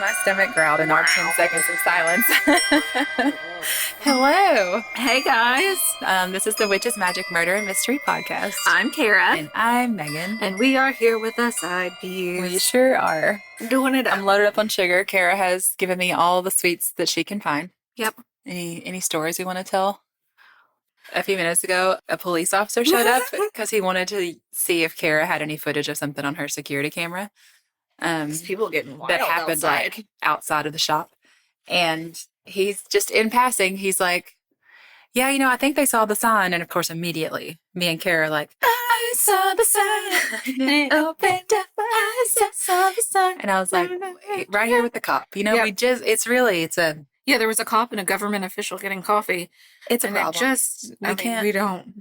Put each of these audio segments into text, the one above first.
My stomach growled in our 10 seconds of silence. Hello. Hey, guys. This is the Witches, Magic, Murder, and Mystery podcast. I'm Kara. And I'm Megan. And we are here with a side piece. We sure are. Doing it up. I'm loaded up on sugar. Kara has given me all the sweets that she can find. Yep. Any stories we want to tell? A few minutes ago, a police officer showed up because he wanted to see if Kara had any footage of something on her security camera. People getting wild that happened outside. like outside of the shop. And he's just in passing. He's like, yeah, I think they saw the sign. And of course, immediately me and Kara are like, I saw the sign. And it opened up. I saw the sign. And I was like, right here with the cop. Yep. Yeah, there was a cop and a government official getting coffee. It's a and problem.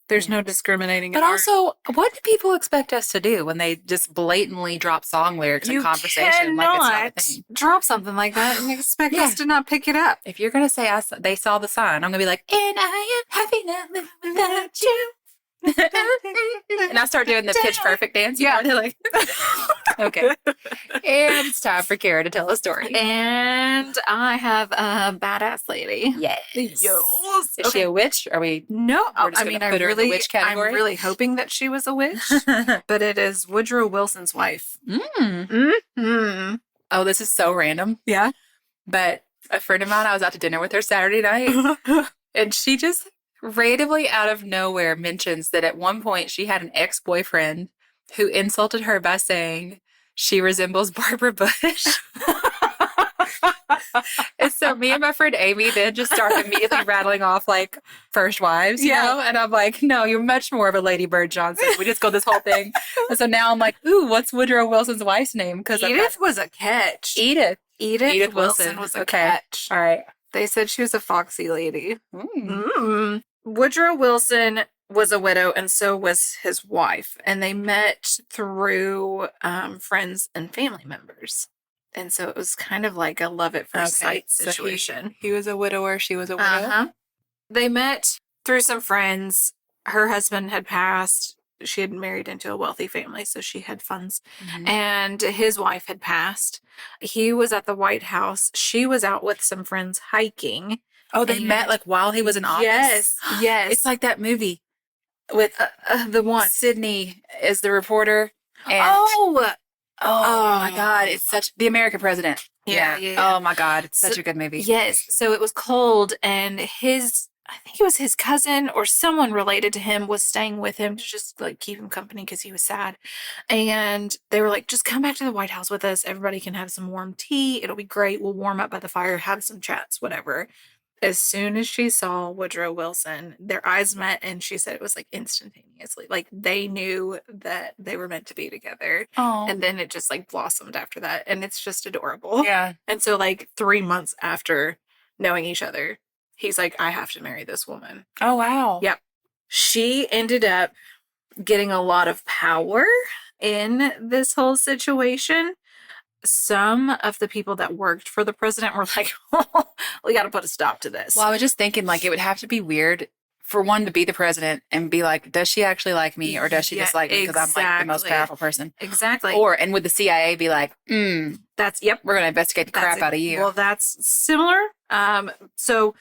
There's no discriminating. But also, what do people expect us to do when they just blatantly drop song lyrics in conversation like it's not a thing? Drop something like that and expect us to not pick it up. If you're going to say they saw the sign, I'm going to be like, and I am happy now living without you. And I start doing the Pitch Perfect dance. Yeah. Like, okay. And it's time for Kara to tell a story. And I have a badass lady. Yes. Yes. Is she a witch? Are we? No. We're just gonna put her in the witch category? I'm really hoping that she was a witch, but it is Woodrow Wilson's wife. Mm. Oh, this is so random. Yeah. But a friend of mine, I was out to dinner with her Saturday night, and she just randomly out of nowhere mentions that at one point she had an ex-boyfriend who insulted her by saying she resembles Barbara Bush. And so me and my friend Amy then just start immediately rattling off like first wives, you know? And I'm like, no, you're much more of a Lady Bird Johnson. We just go this whole thing. And so now I'm like, ooh, what's Woodrow Wilson's wife's name? Because Edith was a catch. Edith Wilson was a catch. All right. They said she was a foxy lady. Woodrow Wilson was a widow, and so was his wife. And they met through friends and family members. And so it was kind of like a love at first sight situation. So he was a widower. She was a widow. Uh-huh. They met through some friends. Her husband had passed. She had married into a wealthy family, so she had funds. Mm-hmm. And his wife had passed. He was at the White House. She was out with some friends hiking. Oh, they met like while he was in office? Yes, yes. It's like that movie with the one. Sydney is the reporter. And Oh my God. It's such The American President. Yeah. Oh my God. It's such a good movie. Yes. So it was cold, and I think it was his cousin or someone related to him was staying with him to just like keep him company because he was sad. And they were like, just come back to the White House with us. Everybody can have some warm tea. It'll be great. We'll warm up by the fire, have some chats, whatever. As soon as she saw Woodrow Wilson, their eyes met, and she said it was like instantaneously. Like they knew that they were meant to be together. Oh. And then it just like blossomed after that. And it's just adorable. Yeah. And so like 3 months after knowing each other, he's like, I have to marry this woman. Oh, wow. Yep. She ended up getting a lot of power in this whole situation. Some of the people that worked for the president were like, we got to put a stop to this. Well, I was just thinking like it would have to be weird for one to be the president and be like, does she actually like me or does she just like me because I'm like the most powerful person? Exactly. And would the CIA be like, we're going to investigate the crap out of you. Well, that's similar. So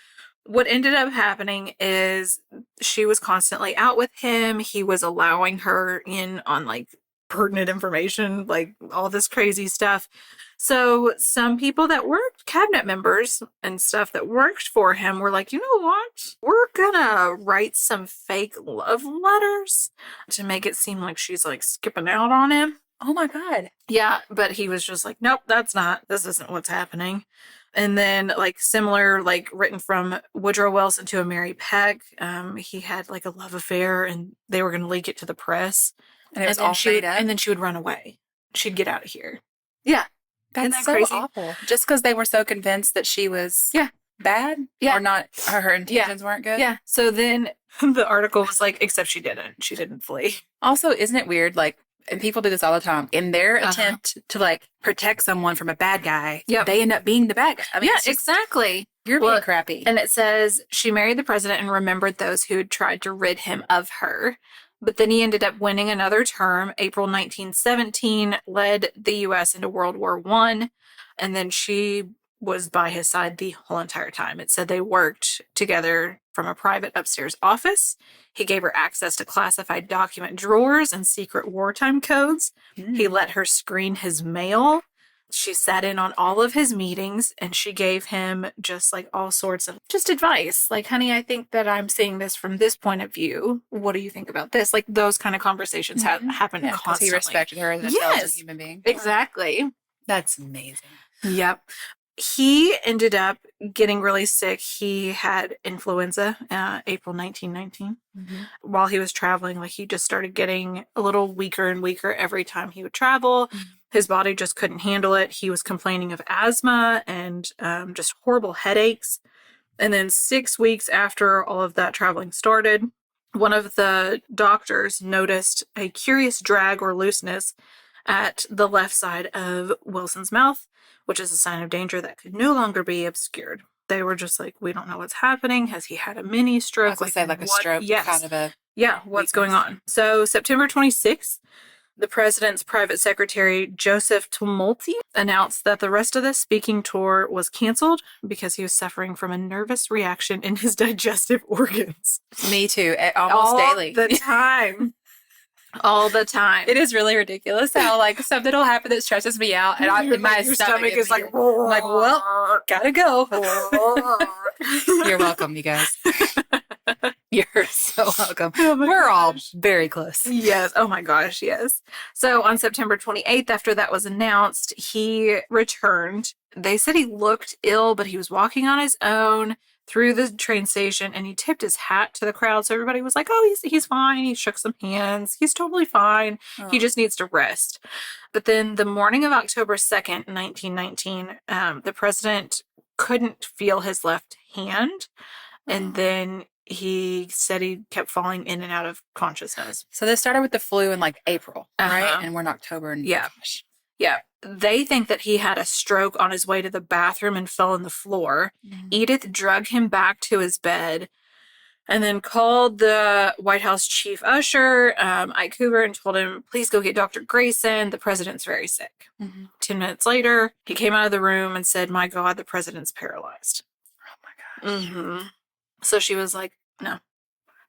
what ended up happening is she was constantly out with him. He was allowing her in on like pertinent information, like all this crazy stuff. So some people that worked, cabinet members and stuff that worked for him were like, you know what? We're gonna write some fake love letters to make it seem like she's like skipping out on him. Oh my God. Yeah, but he was just like, nope, this isn't what's happening. And then like similar, like written from Woodrow Wilson to a Mary Peck, he had like a love affair and they were going to leak it to the press. And it was all made up? And then she would run away. She'd get out of here. Yeah. That's that so crazy? Awful. Just because they were so convinced that she was bad? Yeah. Or not, her intentions weren't good? Yeah. So then the article was like, except she didn't. She didn't flee. Also, isn't it weird, like, and people do this all the time, in their attempt to, like, protect someone from a bad guy, they end up being the bad guy. I mean, exactly. You're being crappy. And it says, she married the president and remembered those who had tried to rid him of her. But then he ended up winning another term. April 1917 led the U.S. into World War I, and then she was by his side the whole entire time. It said they worked together from a private upstairs office. He gave her access to classified document drawers and secret wartime codes. He let her screen his mail. She sat in on all of his meetings, and she gave him just like all sorts of just advice. Like, honey, I think that I'm seeing this from this point of view. What do you think about this? Like, those kind of conversations happened constantly. He respected her as a human being. Exactly. That's amazing. Yep. He ended up getting really sick. He had influenza, April 1919. While he was traveling, like, he just started getting a little weaker and weaker every time he would travel. His body just couldn't handle it. He was complaining of asthma and just horrible headaches. And then 6 weeks after all of that traveling started, one of the doctors noticed a curious drag or looseness at the left side of Wilson's mouth, which is a sign of danger that could no longer be obscured. They were just like, we don't know what's happening. Has he had a mini stroke? I was like a stroke, kind of a... Yeah, what's going on? So September 26th, the president's private secretary, Joseph Tumulty, announced that the rest of the speaking tour was canceled because he was suffering from a nervous reaction in his digestive organs. Me too, almost daily. All the time. All the time. It is really ridiculous how, like, something will happen that stresses me out, and my stomach is like, well, gotta go. You're welcome, you guys. You're so welcome. We're all very close. Yes. Oh my gosh, yes. So on September 28th, after that was announced, he returned. They said he looked ill, but he was walking on his own through the train station, and he tipped his hat to the crowd. So everybody was like, oh, he's fine. He shook some hands. He's totally fine. Oh. He just needs to rest. But then the morning of October 2nd, 1919, the president couldn't feel his left hand. And then he said he kept falling in and out of consciousness. So this started with the flu in like April, right? And we're in October. And gosh. Yeah. They think that he had a stroke on his way to the bathroom and fell on the floor. Edith dragged him back to his bed and then called the White House chief usher, Ike Hoover, and told him, please go get Dr. Grayson. The president's very sick. 10 minutes later, he came out of the room and said, my God, the president's paralyzed. Oh, my gosh. So she was like, no,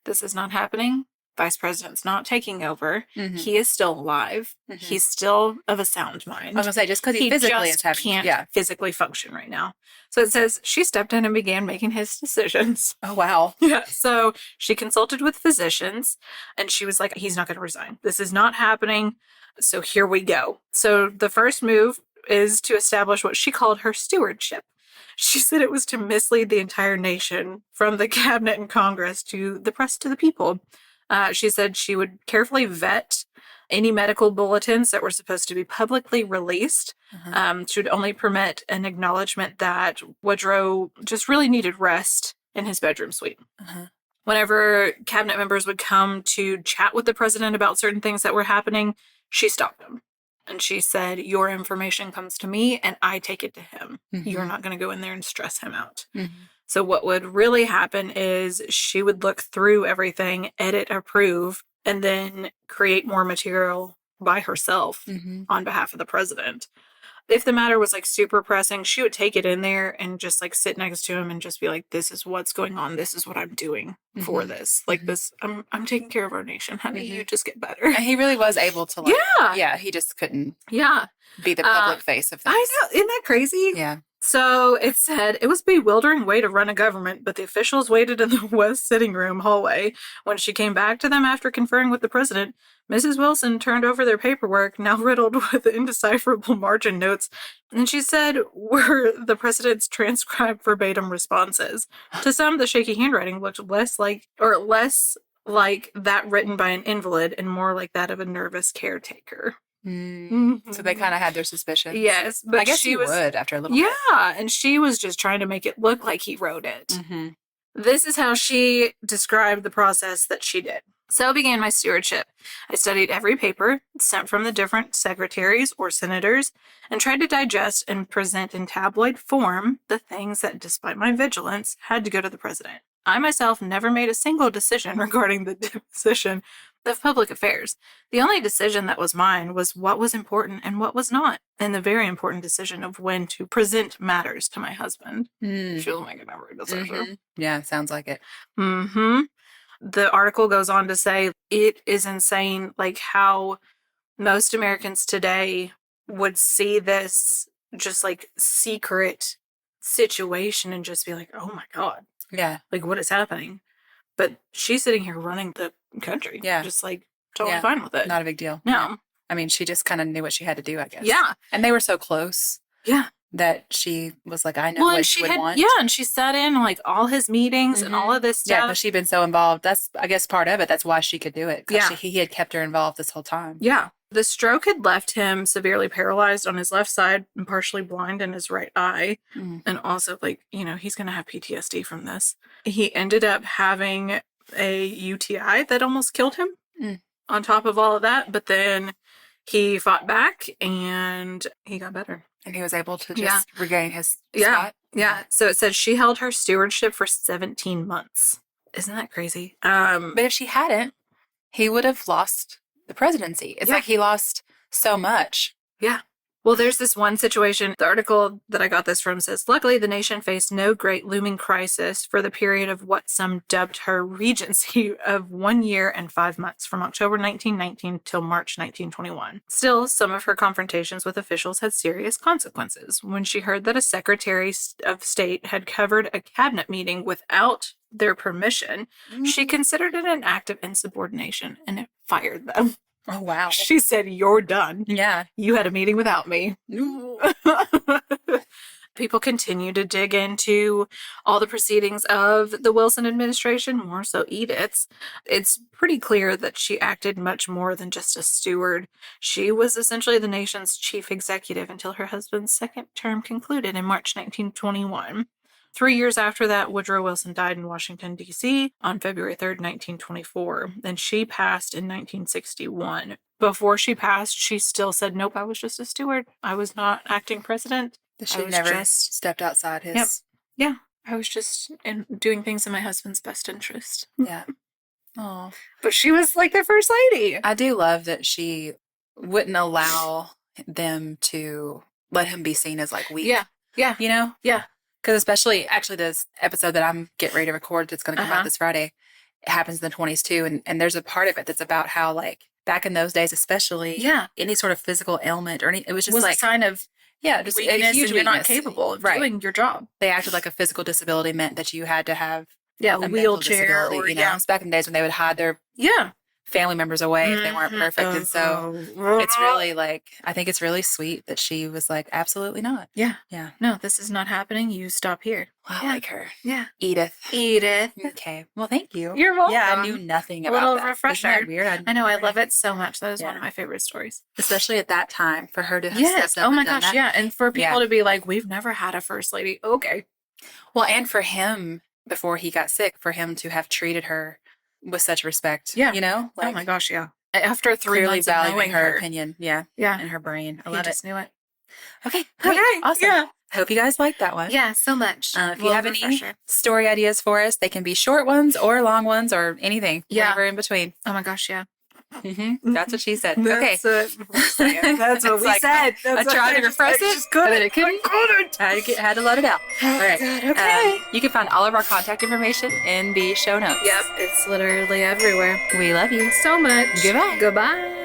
this is not happening. Vice president's not taking over. He is still alive. He's still of a sound mind. I was going to say, just because he physically is having... can't physically function right now. So it says she stepped in and began making his decisions. Oh, wow. Yeah. So she consulted with physicians, and she was like, he's not going to resign. This is not happening. So here we go. So the first move is to establish what she called her stewardship. She said it was to mislead the entire nation, from the cabinet and Congress to the press to the people. She said she would carefully vet any medical bulletins that were supposed to be publicly released. She would only permit an acknowledgement that Woodrow just really needed rest in his bedroom suite. Whenever cabinet members would come to chat with the president about certain things that were happening, she stopped them. And she said, your information comes to me and I take it to him. You're not going to go in there and stress him out. So what would really happen is she would look through everything, edit, approve, and then create more material by herself on behalf of the president. If the matter was like super pressing, she would take it in there and just like sit next to him and just be like, this is what's going on. This is what I'm doing for this. Like this, I'm taking care of our nation, honey. You just get better. And he really was able to like, he just couldn't be the public face of things. I know. Isn't that crazy? Yeah. So it said, it was a bewildering way to run a government, but the officials waited in the West sitting room hallway. When she came back to them after conferring with the president, Mrs. Wilson turned over their paperwork, now riddled with indecipherable margin notes, and she said were the president's transcribed verbatim responses. To some, the shaky handwriting looked less like that written by an invalid and more like that of a nervous caretaker. So they kind of had their suspicions. Yes, but I guess she would after a little bit. Yeah, and she was just trying to make it look like he wrote it. This is how she described the process that she did. So began my stewardship. I studied every paper sent from the different secretaries or senators and tried to digest and present in tabloid form the things that, despite my vigilance, had to go to the president. I myself never made a single decision regarding the deposition of public affairs. The only decision that was mine was what was important and what was not, and the very important decision of when to present matters to my husband. She'll make every decision. Yeah, sounds like it. The article goes on to say it is insane, like how most Americans today would see this just like secret situation and just be like, oh my God. Yeah. Like, what is happening? But she's sitting here running the country. Yeah. Just like totally fine with it. Not a big deal. No. I mean, she just kind of knew what she had to do, I guess. Yeah. And they were so close. Yeah. That she was like, I know what she would want. Yeah, and she sat in like all his meetings and all of this stuff. Yeah, because she'd been so involved. That's, I guess, part of it. That's why she could do it. Yeah. He had kept her involved this whole time. Yeah. The stroke had left him severely paralyzed on his left side and partially blind in his right eye. And also, like, you know, he's going to have PTSD from this. He ended up having a UTI that almost killed him on top of all of that. But then he fought back and he got better. And he was able to just regain his spot. spot. Yeah. So it says she held her stewardship for 17 months. Isn't that crazy? But if she hadn't, he would have lost the presidency. It's like he lost so much. Yeah. Well, there's this one situation. The article that I got this from says, luckily, the nation faced no great looming crisis for the period of what some dubbed her regency of 1 year and 5 months, from October 1919 till March 1921. Still, some of her confrontations with officials had serious consequences. When she heard that a Secretary of State had covered a cabinet meeting without their permission, she considered it an act of insubordination and it fired them. Oh, wow. She said, you're done. Yeah. You had a meeting without me. People continue to dig into all the proceedings of the Wilson administration, more so Edith's. It's pretty clear that she acted much more than just a steward. She was essentially the nation's chief executive until her husband's second term concluded in March 1921. 3 years after that, Woodrow Wilson died in Washington, D.C. on February 3rd, 1924. And she passed in 1961. Before she passed, she still said, nope, I was just a steward. I was not acting president. She never stepped outside his... Yep. Yeah. I was just doing things in my husband's best interest. Yeah. Oh. But she was like the first lady. I do love that she wouldn't allow them to let him be seen as like weak. Yeah. Yeah. You know? Yeah. Because especially, actually, this episode that I'm getting ready to record that's going to come out this Friday, it happens in the 20s too. And there's a part of it that's about how, like, back in those days, especially, any sort of physical ailment or any, it was just like a sign of just weakness, a huge and you're not weakness. capable of doing your job. They acted like a physical disability meant that you had to have a wheelchair or, you know, it's back in the days when they would hide their family members away if they weren't perfect. And so it's really like, I think it's really sweet that she was like, absolutely not. Yeah. Yeah. No, this is not happening. You stop here. Well, I like her. Yeah. Edith. Okay. Well, thank you. You're welcome. Yeah, I knew nothing about little that. refresher. Isn't that weird? I know. I love it so much. That is one of my favorite stories. Especially at that time for her to have stepped up Oh my and done gosh. that. Yeah. And for people to be like, we've never had a first lady. Okay. Well, and for him, before he got sick, for him to have treated her with such respect. Yeah. You know? Like, oh my gosh. Yeah. After 3 months of knowing her opinion. Yeah. Yeah. And her brain. I He love just it. knew it. Okay. Great. Awesome. Yeah. I hope you guys liked that one. Yeah, so much. If you have any story ideas for us, they can be short ones or long ones or anything. Yeah. Whatever in between. Oh my gosh, yeah. That's what she said. That's okay. That's what we said. I tried to repress it, but it couldn't. I had to let it out. All right. Okay. You can find all of our contact information in the show notes. Yep, it's literally everywhere. We love you so much. Goodbye. Goodbye.